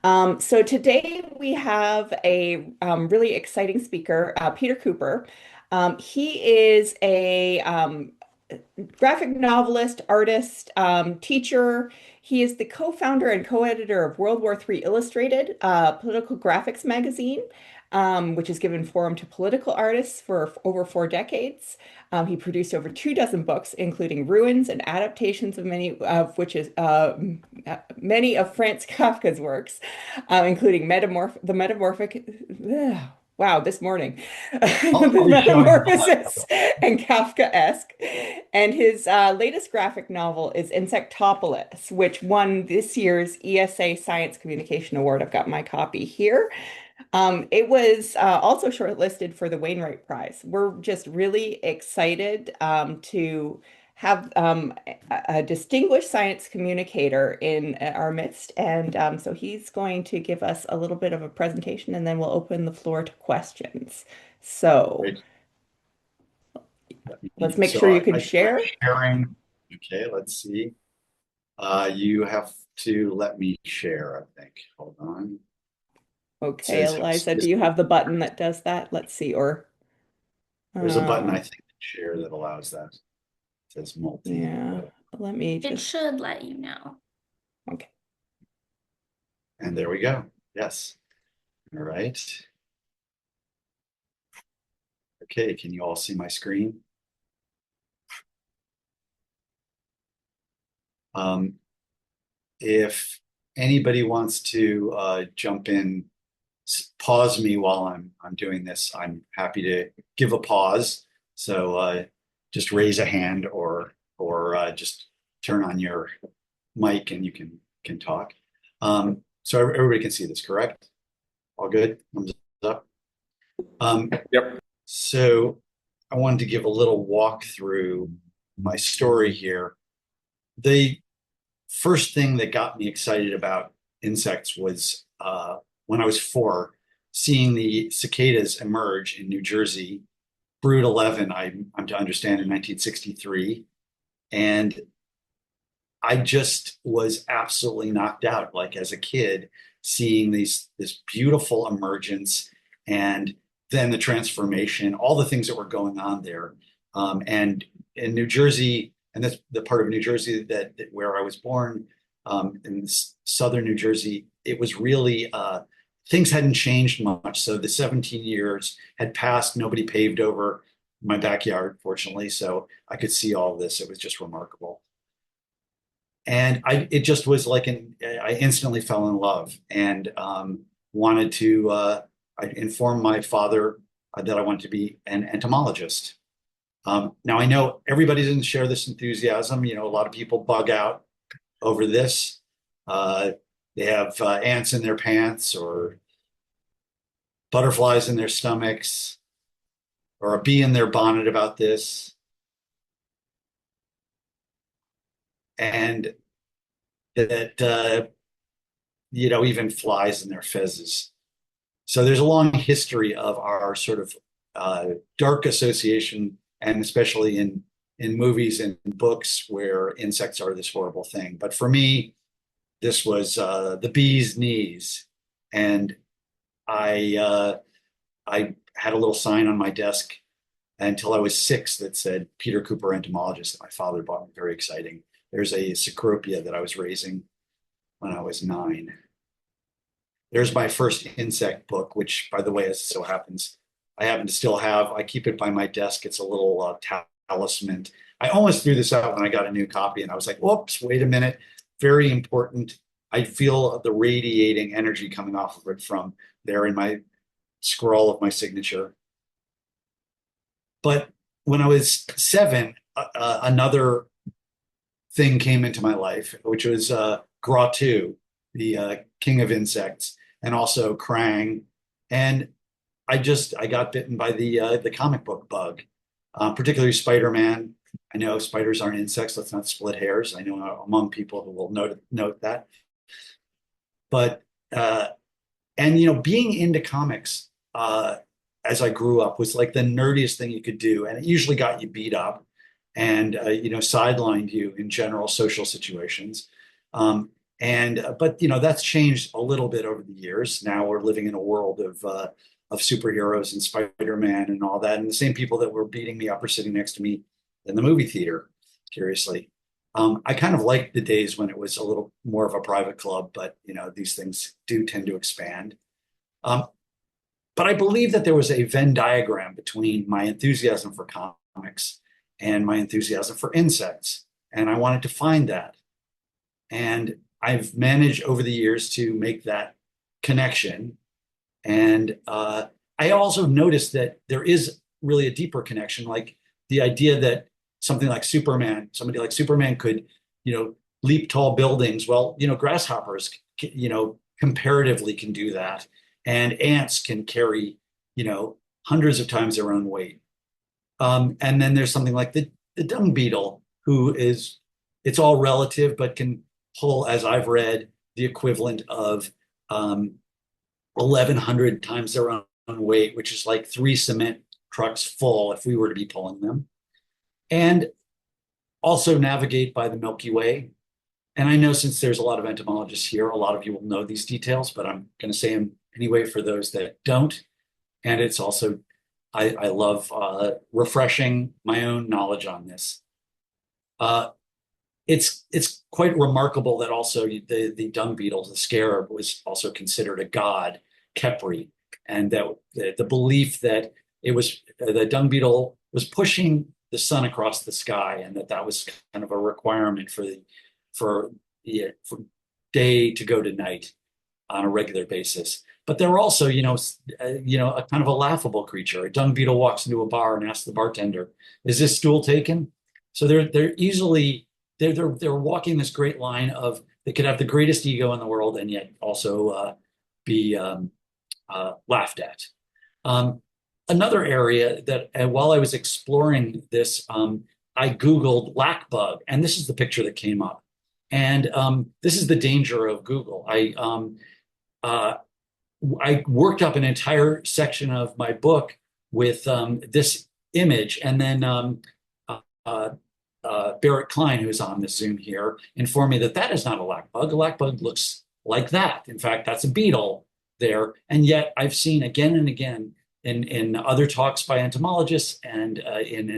So today we have a really exciting speaker, Peter Kuper. He is a graphic novelist, artist, teacher. He is the co-founder and co-editor of World War III Illustrated, political graphics magazine, which has given forum to political artists for over 4 decades. He produced over 2 dozen books, including ruins and adaptations of many of Franz Kafka's works, including the Metamorphic. Wow, this morning, the I'll be showing. Metamorphosis and Kafkaesque. And his latest graphic novel is Insectopolis, which won this year's ESA Science Communication Award. I've got my copy here. It was also shortlisted for the Wainwright Prize. We're just really excited to have a distinguished science communicator in our midst. And so he's going to give us a little bit of a presentation and then we'll open the floor to questions. So Great. Let let's me- make So sure you I, can I start share. sharing. Okay, let's see. You have to let me share, I think. Hold on. It Okay, says Eliza, do you have the button that does that? Let's see. Or, there's a button uh, I think share that allows that. It says multi. yeah, let me It just, should let you know. okay. And there we go. Yes. All right. Okay, can you all see my screen? Um, if anybody wants to jump in, pause me while I'm doing this. I'm happy to give a pause. So just raise a hand or just turn on your mic and you can talk. So everybody can see this, correct? All good? Thumbs up. Yep. So I wanted to give a little walk through my story here. The first thing that got me excited about insects was when I was 4, seeing the cicadas emerge in New Jersey. Brood 11, I'm to understand, in 1963. And I just was absolutely knocked out, like as a kid, seeing this beautiful emergence and then the transformation, all the things that were going on there. And in New Jersey, and that's the part of New Jersey that where I was born, in southern New Jersey, it was really things hadn't changed much. So the 17 years had passed. Nobody paved over my backyard, fortunately, so I could see all of this. It was just remarkable. And it just was like I instantly fell in love and wanted to, I informed my father that I wanted to be an entomologist. Now I know everybody doesn't share this enthusiasm. You know, a lot of people bug out over this. Uh, they have ants in their pants or butterflies in their stomachs or a bee in their bonnet about this. And that even flies in their fezzes. So there's a long history of our sort of dark association, and especially in movies and books where insects are this horrible thing. But for me, this was the bee's knees, and I had a little sign on my desk until I was 6 that said Peter Kuper, entomologist, that my father bought me. Very exciting. There's a cecropia that I was raising when I was 9. There's my first insect book, which, by the way, as it so happens, I happen to still have. I keep it by my desk. It's a little talisman. I almost threw this out when I got a new copy, and I was like, whoops, wait a minute. Very important. I feel the radiating energy coming off of it from there in my scroll of my signature. But when I was 7, another thing came into my life, which was Grotto, the king of insects, and also Krang. And I got bitten by the comic book bug, particularly Spider-Man. I know spiders aren't insects. Let's not split hairs. I know among people who will note that. But and being into comics as I grew up was like the nerdiest thing you could do, and it usually got you beat up and sidelined you in general social situations. But that's changed a little bit over the years. Now we're living in a world of superheroes and Spider-Man and all that. And the same people that were beating me up are sitting next to me in the movie theater, curiously. I kind of liked the days when it was a little more of a private club, but these things do tend to expand. Um, but I believe that there was a Venn diagram between my enthusiasm for comics and my enthusiasm for insects. And I wanted to find that. And I've managed over the years to make that connection. And I also noticed that there is really a deeper connection, like the idea that somebody like Superman could, leap tall buildings. Well, grasshoppers, comparatively can do that. And ants can carry, hundreds of times their own weight. And then there's something like the dung beetle, who is, it's all relative, but can pull, as I've read, the equivalent of 1,100 times their own weight, which is like 3 cement trucks full if we were to be pulling them. And also navigate by the Milky Way. And I know, since there's a lot of entomologists here, a lot of you will know these details, but I'm going to say them anyway for those that don't. And it's also, I love refreshing my own knowledge on this. It's quite remarkable that also the dung beetle, the scarab, was also considered a god, Khepri, and that the belief that it was the dung beetle was pushing the sun across the sky, and that was kind of a requirement for day to go to night on a regular basis. But they're also, a kind of a laughable creature. A dung beetle walks into a bar and asks the bartender, "Is this stool taken?" So they're easily they're walking this great line of, they could have the greatest ego in the world and yet also be laughed at. Another area that, while I was exploring this, I Googled lac bug, and this is the picture that came up. And this is the danger of Google. I worked up an entire section of my book with this image, and then Barrett Klein, who's on this Zoom here, informed me that that is not a lac bug. A lac bug looks like that. In fact, that's a beetle there. And yet I've seen again and again in other talks by entomologists and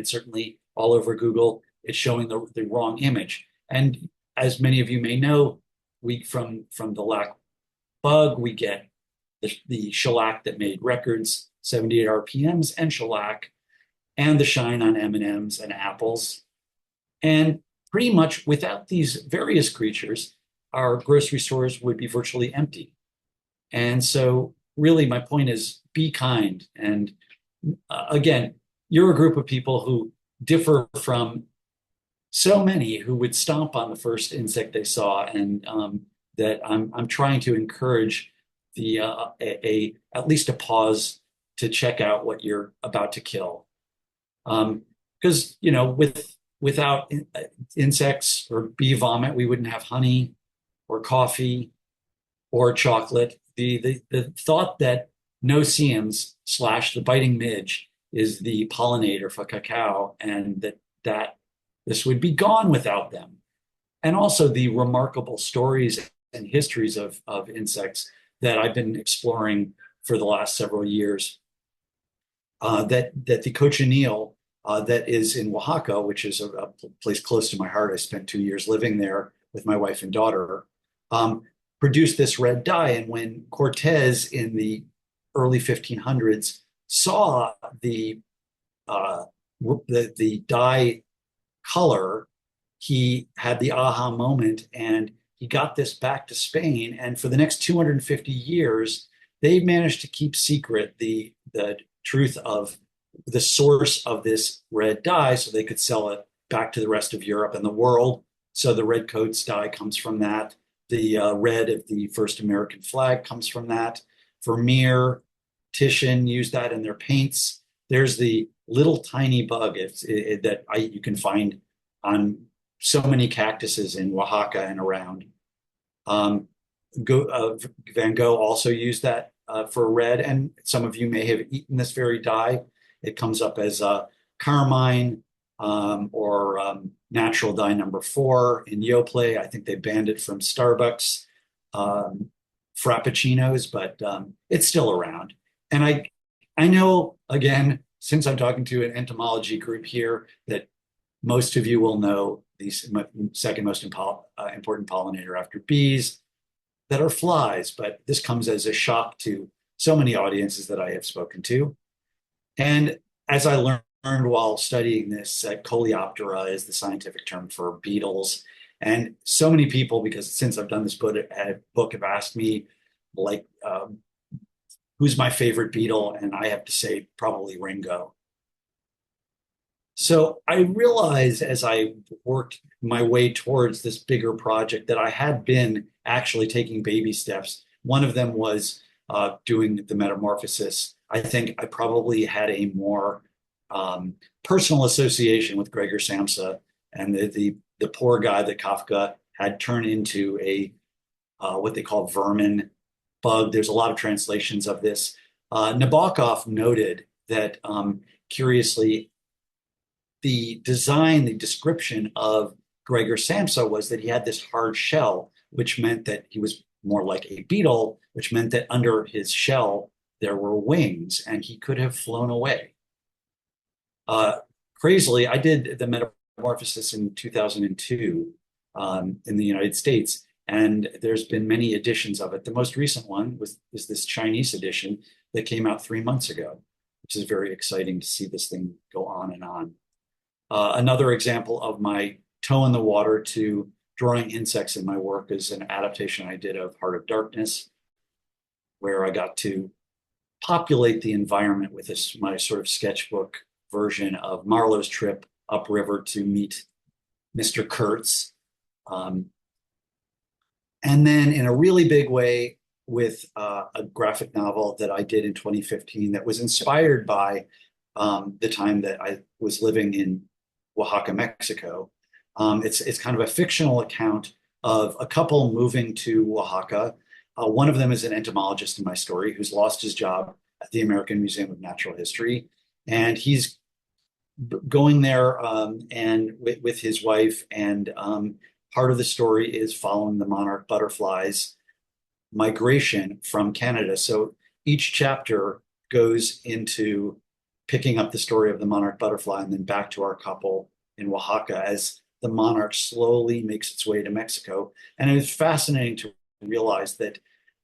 certainly all over Google, it's showing the wrong image. And as many of you may know, we from the lac bug, we get the shellac that made records, 78 RPMs and shellac, and the shine on M&Ms and apples. And pretty much without these various creatures, our grocery stores would be virtually empty. And so really my point is, be kind. And again, you're a group of people who differ from so many who would stomp on the first insect they saw, and that I'm trying to encourage at least a pause to check out what you're about to kill. Because without insects or bee vomit, we wouldn't have honey or coffee or chocolate. The thought that no-see-ums / the biting midge is the pollinator for cacao, and that this would be gone without them. And also the remarkable stories and histories of insects that I've been exploring for the last several years. That the cochineal that is in Oaxaca, which is a place close to my heart. I spent 2 years living there with my wife and daughter, produced this red dye. And when Cortez in the early 1500s saw the dye color, he had the aha moment, and he got this back to Spain. And for the next 250 years, they managed to keep secret the truth of the source of this red dye, so they could sell it back to the rest of Europe and the world. So the red coats dye comes from that. The red of the first American flag comes from that. Vermeer, Titian used that in their paints. There's the little tiny bug that you can find on so many cactuses in Oaxaca and around. Van Gogh also used that for red, and some of you may have eaten this very dye. It comes up as carmine or natural dye number 4 in Yoplait. I think they banned it from Starbucks Frappuccinos, but it's still around. And I know, again, since I'm talking to an entomology group here, that most of you will know the second most important pollinator after bees that are flies, but this comes as a shock to so many audiences that I have spoken to. And as I learned while studying this, Coleoptera is the scientific term for beetles. And so many people, because since I've done this book have asked me, like, who's my favorite beetle? And I have to say, probably Ringo. So I realized as I worked my way towards this bigger project that I had been actually taking baby steps. One of them was doing the Metamorphosis. I think I probably had a more personal association with Gregor Samsa and the poor guy that Kafka had turned into a what they call vermin bug. There's a lot of translations of this. Nabokov noted that curiously, the description of Gregor Samsa was that he had this hard shell, which meant that he was more like a beetle, which meant that under his shell there were wings and he could have flown away. Crazily, I did the Metamorphosis in 2002 in the United States, and there's been many editions of it. The most recent one is this Chinese edition that came out 3 months ago, which is very exciting to see this thing go on and on. Another example of my toe in the water to drawing insects in my work is an adaptation I did of Heart of Darkness, where I got to populate the environment with my sort of sketchbook version of Marlowe's trip upriver to meet Mr. Kurtz. And then in a really big way with a graphic novel that I did in 2015 that was inspired by the time that I was living in Oaxaca, Mexico. It's kind of a fictional account of a couple moving to Oaxaca. One of them is an entomologist in my story who's lost his job at the American Museum of Natural History. And he's going there and with his wife. And part of the story is following the monarch butterflies migration from Canada. So each chapter goes into picking up the story of the monarch butterfly and then back to our couple in Oaxaca as the monarch slowly makes its way to Mexico. And it was fascinating to realize that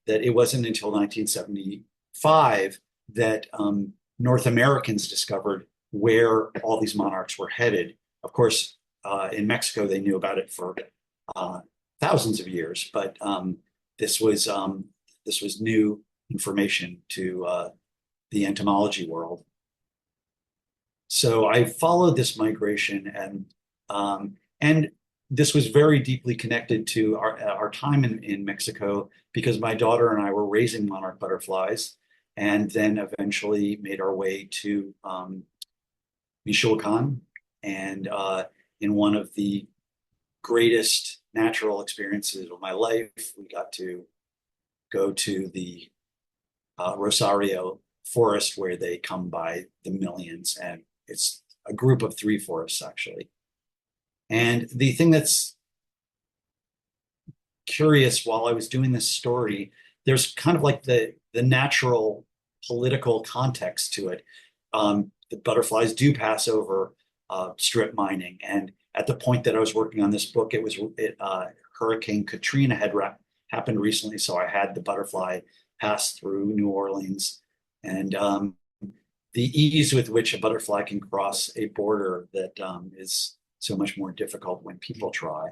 it wasn't until 1975 that North Americans discovered where all these monarchs were headed. Of course, in Mexico, they knew about it for thousands of years, but this was new information to the entomology world. So I followed this migration, and this was very deeply connected to our time in Mexico because my daughter and I were raising monarch butterflies, and then eventually made our way to Michoacan, and in one of the greatest natural experiences of my life, we got to go to the Rosario forest where they come by the millions, and it's a group of 3 forests actually. And the thing that's curious while I was doing this story, there's kind of like the natural political context to it. The butterflies do pass over strip mining, and at the point that I was working on this book, Hurricane Katrina had happened recently, so I had the butterfly pass through New Orleans, and the ease with which a butterfly can cross a border that is so much more difficult when people try.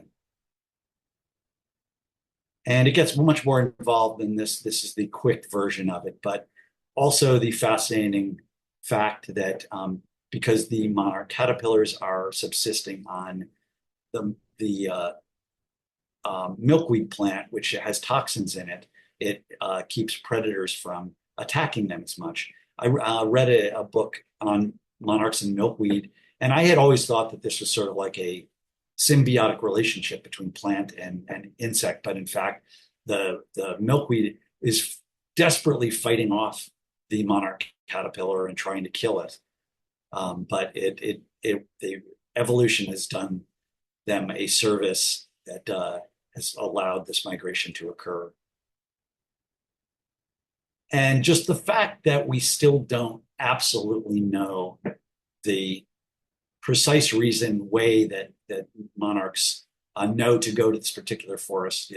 And it gets much more involved than this. This is the quick version of it, but also the fascinating fact that because the monarch caterpillars are subsisting on the milkweed plant, which has toxins in it, it keeps predators from attacking them as much. I read a book on monarchs and milkweed, and I had always thought that this was sort of like a symbiotic relationship between plant and insect, but in fact, the milkweed is desperately fighting off the monarch caterpillar and trying to kill it. But the evolution has done them a service that has allowed this migration to occur. And just the fact that we still don't absolutely know the precise way that monarchs know to go to this particular forest,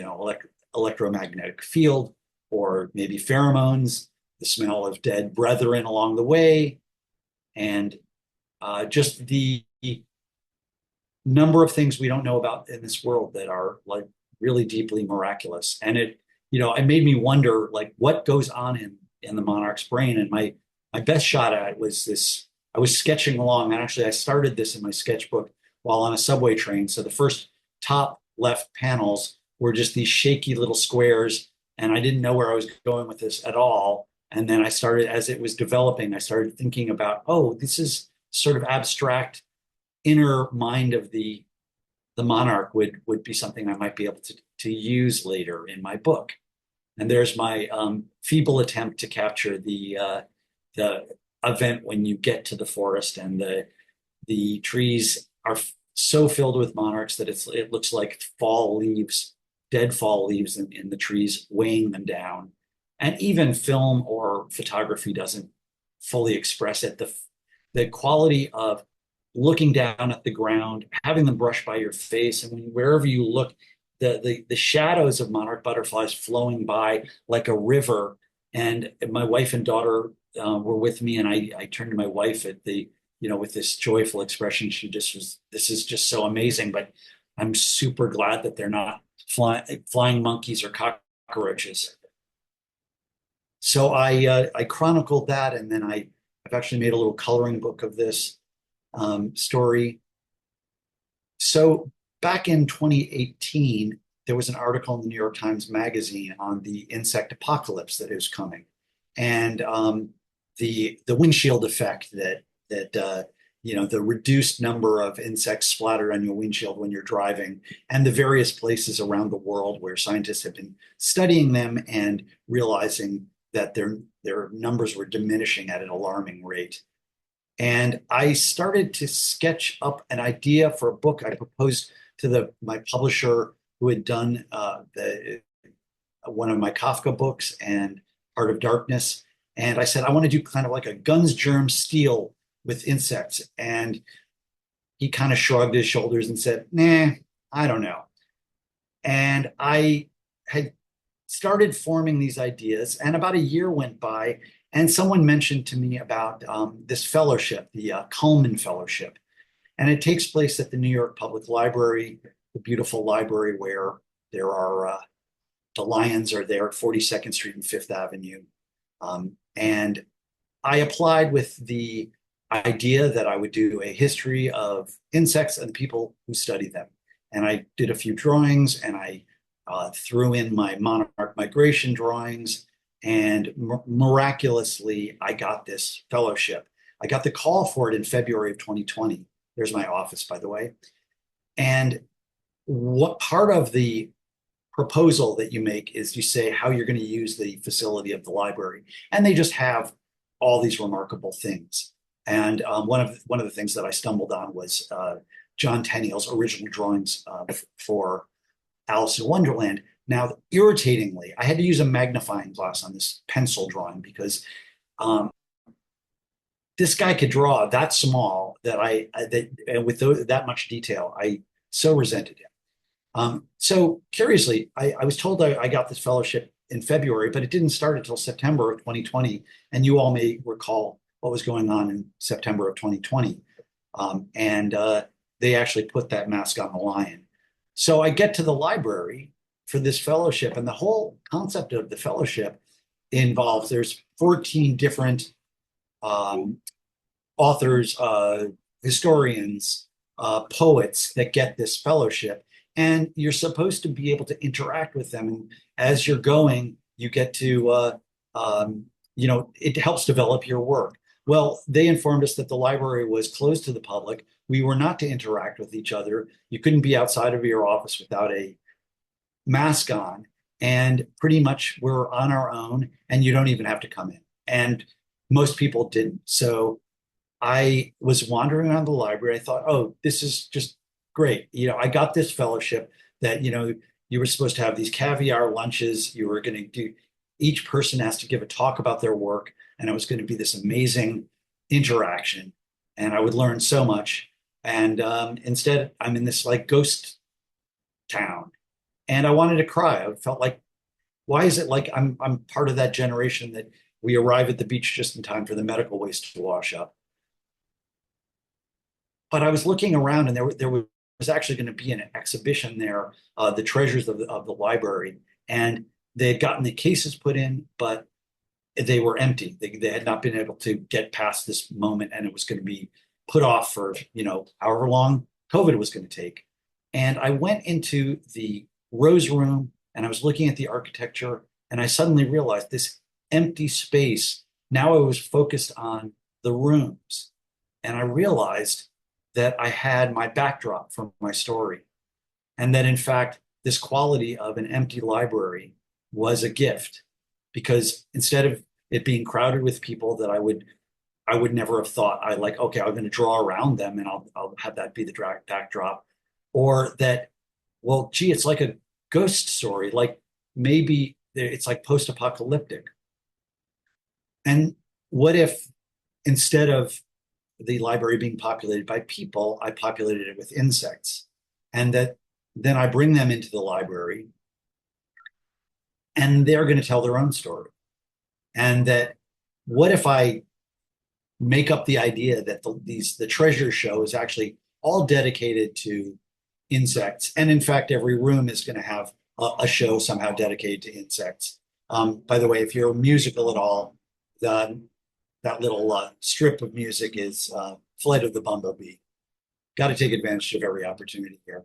electromagnetic field, or maybe pheromones, the smell of dead brethren along the way, and just the number of things we don't know about in this world that are like really deeply miraculous. And it made me wonder, like, what goes on in the monarch's brain. And my best shot at it was this. I was sketching along, and actually I started this in my sketchbook while on a subway train. So the first top left panels were just these shaky little squares, and I didn't know where I was going with this at all. And then I started, as it was developing, I started thinking about, oh, this is sort of abstract inner mind of the monarch would be something I might be able to use later in my book. And there's my feeble attempt to capture the event when you get to the forest, and the trees are so filled with monarchs that it looks like dead fall leaves in the trees, weighing them down. And even film or photography doesn't fully express it. The quality of looking down at the ground, having them brush by your face, and wherever you look, the shadows of monarch butterflies flowing by like a river. And my wife and daughter were with me, and I turned to my wife with this joyful expression. She just was, this is just so amazing, but I'm super glad that they're not flying monkeys or cockroaches. So I chronicled that, and then I've actually made a little coloring book of this story. So back in 2018, there was an article in the New York Times Magazine on the insect apocalypse that is coming, and the windshield effect that the reduced number of insects splattered on your windshield when you're driving, and the various places around the world where scientists have been studying them and realizing that their numbers were diminishing at an alarming rate. And I started to sketch up an idea for a book. I proposed to my publisher, who had done one of my Kafka books and Heart of Darkness. And I said, I want to do kind of like a guns, germs, steel with insects. And he kind of shrugged his shoulders and said, nah, I don't know. And I had started forming these ideas, and about a year went by, and someone mentioned to me about this fellowship, the Cullman Fellowship. And it takes place at the New York Public Library, the beautiful library where there are the lions are there at 42nd Street and Fifth Avenue. And I applied with the idea that I would do a history of insects and people who study them. And I did a few drawings, and I threw in my monarch migration drawings, and miraculously, I got this fellowship. I got the call for it in February of 2020. There's my office, by the way. And what part of the proposal that you make is you say how you're going to use the facility of the library. And they just have all these remarkable things. And one of the things that I stumbled on was John Tenniel's original drawings for Alice in Wonderland. Now, irritatingly, I had to use a magnifying glass on this pencil drawing because this guy could draw that small and with that much detail. I so resented him. So curiously, I was told I got this fellowship in February, but it didn't start until September of 2020. And you all may recall what was going on in September of 2020. And they actually put that mask on the lion. So I get to the library for this fellowship, and the whole concept of the fellowship involves there's 14 different authors, historians, poets that get this fellowship, and you're supposed to be able to interact with them. And as you're going, you get to, it helps develop your work. Well, they informed us that the library was closed to the public. We were not to interact with each other. You couldn't be outside of your office without a mask on, and pretty much we're on our own, and you don't even have to come in. And most people didn't. So I was wandering around the library. I thought, oh, this is just great. I got this fellowship that, you were supposed to have these caviar lunches. You were going to do, each person has to give a talk about their work, and it was going to be this amazing interaction. And I would learn so much. And instead, I'm in this like ghost town, and I wanted to cry. I felt like, why is it like I'm part of that generation that we arrive at the beach just in time for the medical waste to wash up? But I was looking around, and there was actually going to be an exhibition there, the treasures of the library, and they had gotten the cases put in, but they were empty. They had not been able to get past this moment, and it was going to be put off for however long COVID was going to take. And I went into the Rose Room, and I was looking at the architecture, and I suddenly realized this empty space. Now I was focused on the rooms, and I realized that I had my backdrop from my story, and that in fact, this quality of an empty library was a gift, because instead of it being crowded with people that I would never have thought, okay, I'm going to draw around them and I'll have that be the backdrop, or that, well, gee, it's like a ghost story, like maybe it's like post-apocalyptic. And what if instead of the library being populated by people, I populated it with insects, and that then I bring them into the library and they're going to tell their own story. And that what if I make up the idea that the treasure show is actually all dedicated to insects, and in fact every room is going to have a show somehow dedicated to insects. By the way, if you're musical at all, that little strip of music is Flight of the Bumblebee. Got to take advantage of every opportunity here.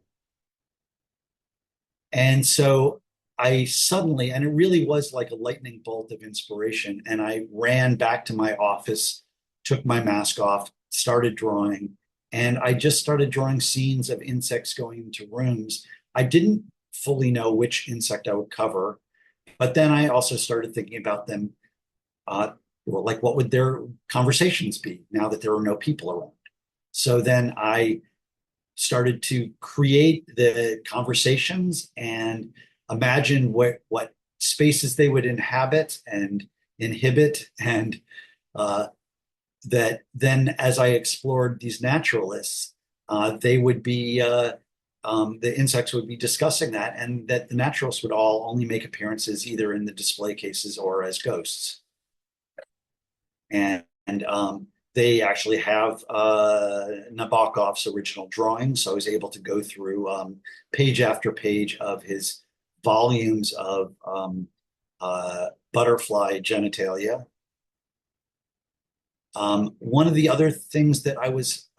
And so I suddenly, and it really was like a lightning bolt of inspiration, and I ran back to my office, took my mask off, started drawing, and I just started drawing scenes of insects going into rooms. I didn't fully know which insect I would cover, but then I also started thinking about them, like what would their conversations be now that there were no people around? So then I started to create the conversations and imagine what spaces they would inhabit and inhibit, and that then as I explored these naturalists, they would be the insects would be discussing that, and that the naturalists would all only make appearances either in the display cases or as ghosts. And they actually have Nabokov's original drawings, so I was able to go through page after page of his volumes of butterfly genitalia. One of the other things that I was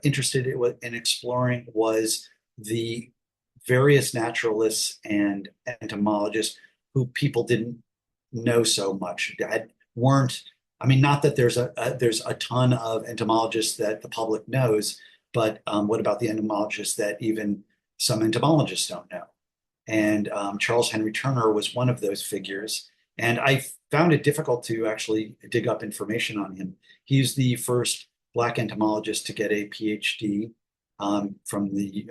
interested in exploring was the various naturalists and entomologists who people didn't know so much, weren't. I mean, not that there's a ton of entomologists that the public knows, but what about the entomologists that even some entomologists don't know? And Charles Henry Turner was one of those figures. And I found it difficult to actually dig up information on him. He's the first Black entomologist to get a PhD from the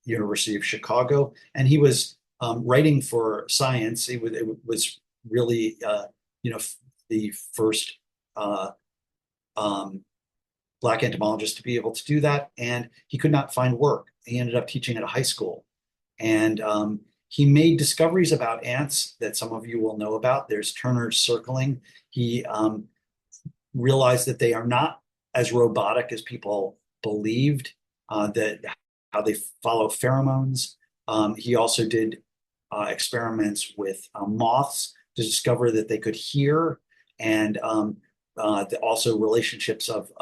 University of Chicago. And he was writing for Science. It was really, the first Black entomologist to be able to do that. And he could not find work. He ended up teaching at a high school. And he made discoveries about ants that some of you will know about. There's Turner's circling. He realized that they are not as robotic as people believed, that how they follow pheromones. He also did experiments with moths to discover that they could hear, and also relationships of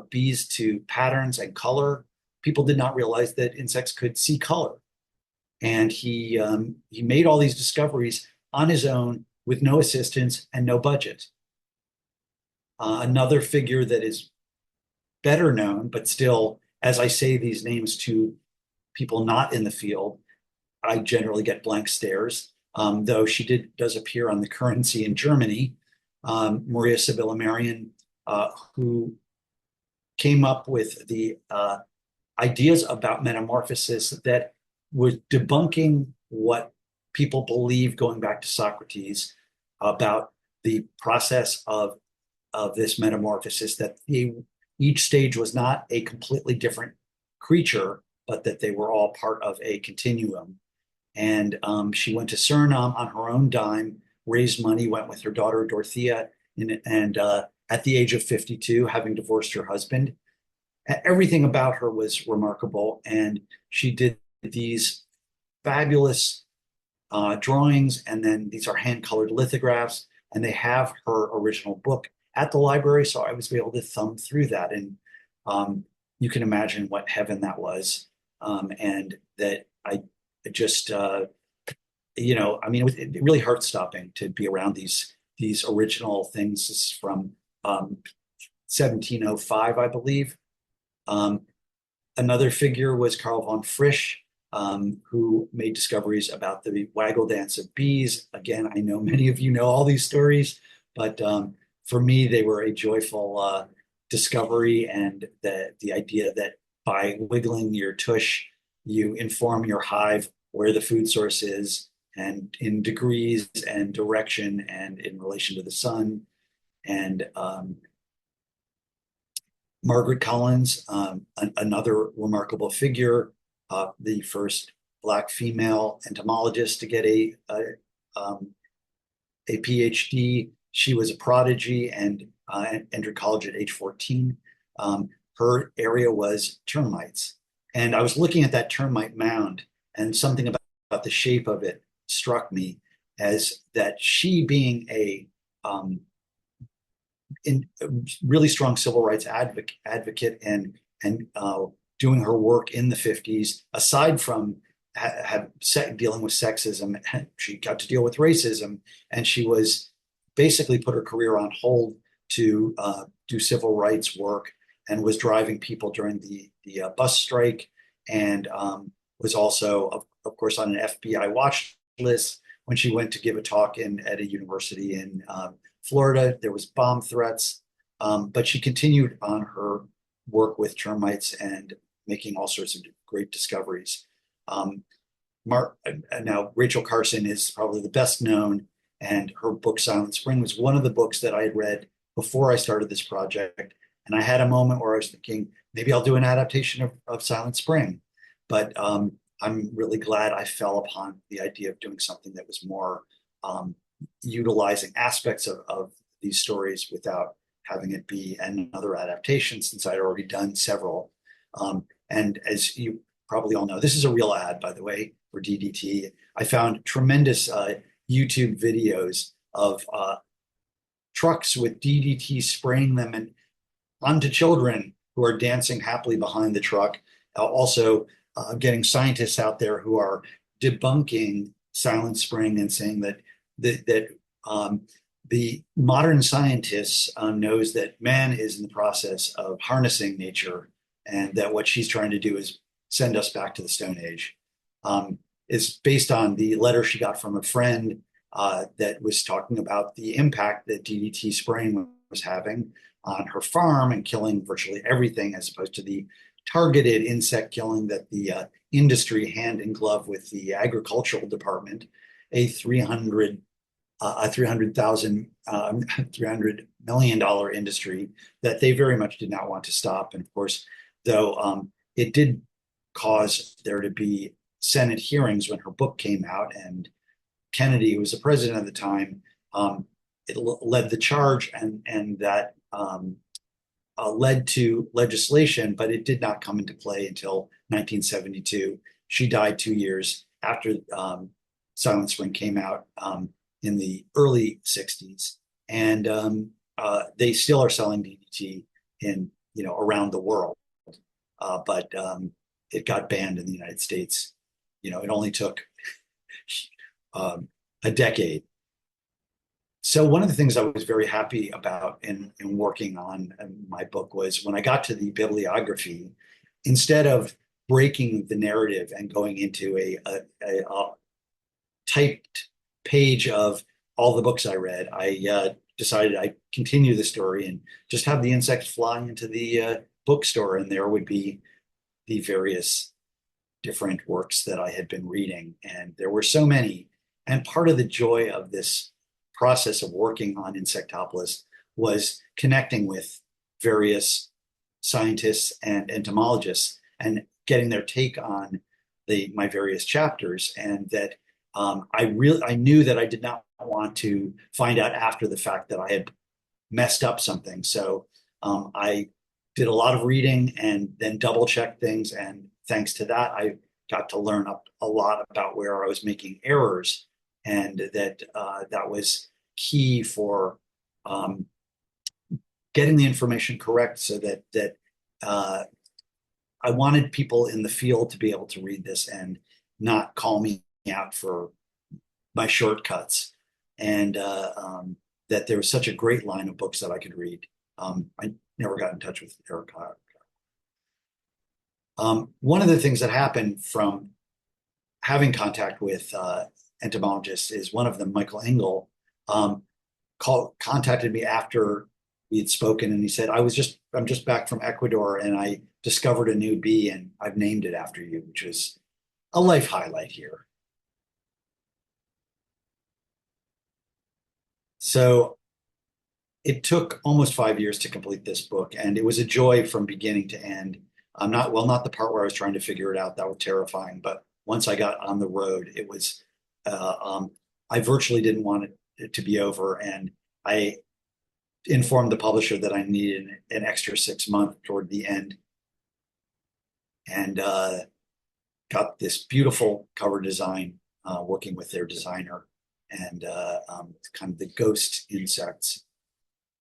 bees to patterns and color. People did not realize that insects could see color. And he made all these discoveries on his own with no assistance and no budget. Another figure that is better known, but still, as I say these names to people not in the field, I generally get blank stares, though she does appear on the currency in Germany. Maria Sibylla Merian, who came up with the ideas about metamorphosis that was debunking what people believe going back to Socrates about the process of this metamorphosis, that each stage was not a completely different creature, but that they were all part of a continuum. And she went to Suriname on her own dime, raised money, went with her daughter Dorothea, and at the age of 52, having divorced her husband, everything about her was remarkable. And she did these fabulous drawings, and then these are hand-colored lithographs, and they have her original book at the library, so I was able to thumb through that, and you can imagine what heaven that was, and that I just, I mean, it was really heart-stopping to be around these original things. This is from 1705, I believe. Another figure was Carl von Frisch, who made discoveries about the waggle dance of bees. Again, I know many of you know all these stories, but for me, they were a joyful discovery, and the idea that by wiggling your tush, you inform your hive where the food source is, and in degrees and direction and in relation to the sun. And Margaret Collins, another remarkable figure, the first Black female entomologist to get a PhD. She was a prodigy and entered college at age 14. Her area was termites. And I was looking at that termite mound, and something about the shape of it struck me as that she, being a really strong civil rights advocate and doing her work in the 50s, aside from dealing with sexism, she got to deal with racism, and she was basically put her career on hold to do civil rights work, and was driving people during the bus strike, and was also, of course, on an FBI watch list when she went to give a talk at a university in Florida. There was bomb threats, but she continued on her work with termites and making all sorts of great discoveries. Now, Rachel Carson is probably the best known, and her book Silent Spring was one of the books that I had read before I started this project. And I had a moment where I was thinking, maybe I'll do an adaptation of Silent Spring. But I'm really glad I fell upon the idea of doing something that was more utilizing aspects of these stories without having it be another adaptation, since I'd already done several. And as you probably all know, this is a real ad, by the way, for DDT. I found tremendous YouTube videos of trucks with DDT spraying them onto children who are dancing happily behind the truck. Also getting scientists out there who are debunking Silent Spring and saying that the modern scientists knows that man is in the process of harnessing nature, and that what she's trying to do is send us back to the Stone Age. It's based on the letter she got from a friend that was talking about the impact that DDT spraying was having on her farm and killing virtually everything, as opposed to the targeted insect killing that the industry, hand in glove with the agricultural department, a $300 million industry that they very much did not want to stop. And of course, though it did cause there to be Senate hearings when her book came out, and Kennedy, who was the president at the time, it led the charge, and that led to legislation, but it did not come into play until 1972. She died 2 years after Silent Spring came out in the early 60s, and they still are selling DDT around the world, but it got banned in the United States. It only took a decade. So one of the things I was very happy about in working on my book was when I got to the bibliography, instead of breaking the narrative and going into a typed page of all the books I read, I decided I'd continue the story and just have the insects fly into the bookstore, and there would be the various different works that I had been reading. And there were so many. And part of the joy of this process of working on Insectopolis was connecting with various scientists and entomologists and getting their take on my various chapters. And that I knew that I did not want to find out after the fact that I had messed up something. So I did a lot of reading and then double checked things. And thanks to that, I got to learn a lot about where I was making errors, and that that was key for getting the information correct, so that I wanted people in the field to be able to read this and not call me out for my shortcuts, and that there was such a great line of books that I could read. I never got in touch with Eric. One of the things that happened from having contact with entomologists is one of them, Michael Engel, contacted me after we had spoken, and he said, I'm just back from Ecuador, and I discovered a new bee, and I've named it after you," which was a life highlight here. So it took almost 5 years to complete this book, and it was a joy from beginning to end. Not the part where I was trying to figure it out. That was terrifying. But once I got on the road, it was, I virtually didn't want it to be over. And I informed the publisher that I needed an extra 6 months toward the end, and got this beautiful cover design, working with their designer, and kind of the ghost insects.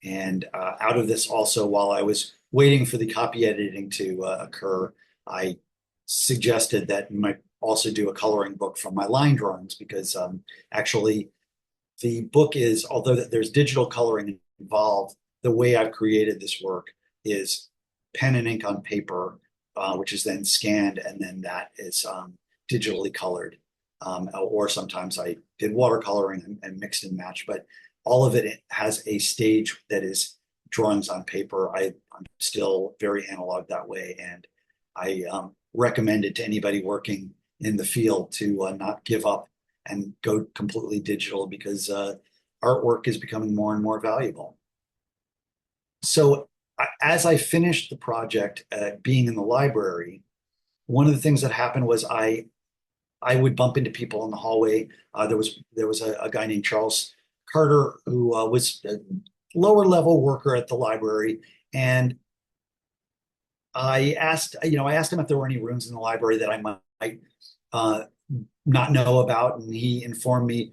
And out of this also, while I was waiting for the copy editing to occur, I suggested that you might also do a coloring book from my line drawings, because actually the book is, although there's digital coloring involved, the way I've created this work is pen and ink on paper, which is then scanned, and then that is digitally colored. Or sometimes I did watercoloring and mixed and matched, but all of it has a stage that is drawings on paper. I'm still very analog that way, and I recommend it to anybody working in the field to not give up and go completely digital, because artwork is becoming more and more valuable. So as I finished the project, being in the library, one of the things that happened was I would bump into people in the hallway. There was a guy named Charles Carter, who was a lower level worker at the library, and I asked him if there were any rooms in the library that I might not know about, and he informed me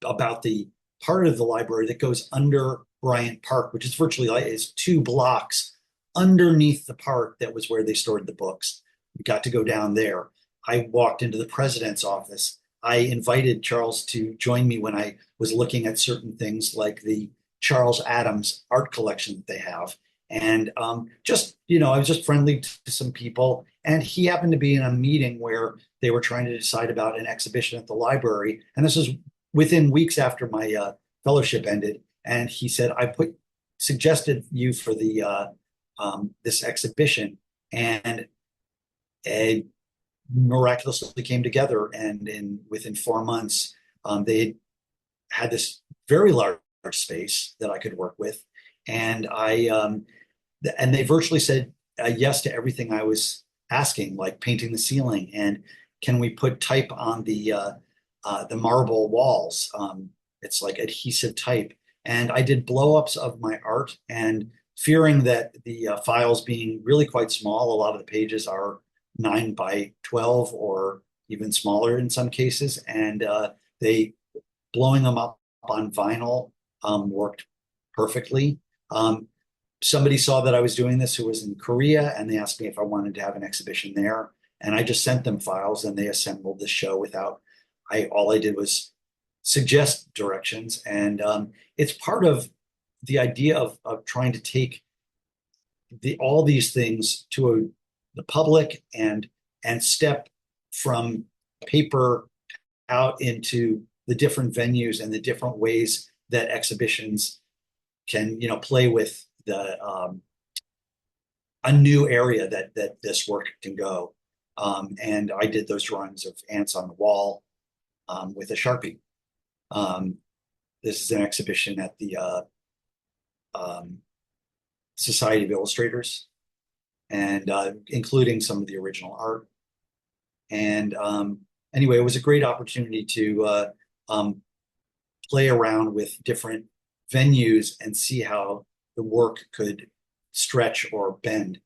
about the part of the library that goes under Bryant Park, which is virtually is 2 blocks underneath the park. That was where they stored the books. We got to go down there. I walked into the president's office. I invited Charles to join me when I was looking at certain things like the Charles Adams art collection that they have. And I was just friendly to some people. And he happened to be in a meeting where they were trying to decide about an exhibition at the library. And this was within weeks after my fellowship ended. And he said, "I suggested you for the this exhibition," and it miraculously came together. And within 4 months, they had this very large space that I could work with, and they virtually said yes to everything I was asking, like painting the ceiling, and can we put type on the marble walls? It's like adhesive type. And I did blow-ups of my art, and fearing that the files being really quite small, a lot of the pages are 9 by 12 or even smaller in some cases, and they blowing them up on vinyl worked perfectly. Somebody saw that I was doing this who was in Korea, and they asked me if I wanted to have an exhibition there, and I just sent them files, and they assembled the show without. All I did was suggest directions, and it's part of the idea of trying to take all these things to the public and step from paper out into the different venues and the different ways that exhibitions can play with the a new area that this work can go. And I did those drawings of ants on the wall with a Sharpie. This is an exhibition at the Society of Illustrators, and including some of the original art. And anyway, it was a great opportunity to play around with different venues and see how the work could stretch or bend.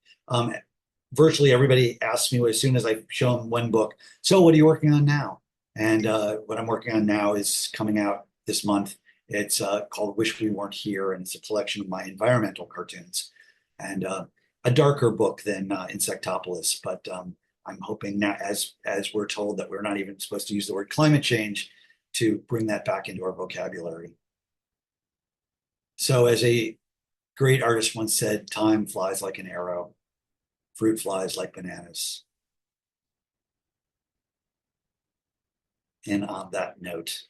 Virtually everybody asks me as soon as I show them one book, so what are you working on now? And what I'm working on now is coming out this month. It's called Wish We Weren't Here, and it's a collection of my environmental cartoons, and a darker book than Insectopolis, but I'm hoping now, as we're told that we're not even supposed to use the word climate change, to bring that back into our vocabulary. So as a great artist once said, time flies like an arrow, fruit flies like bananas. And on that note,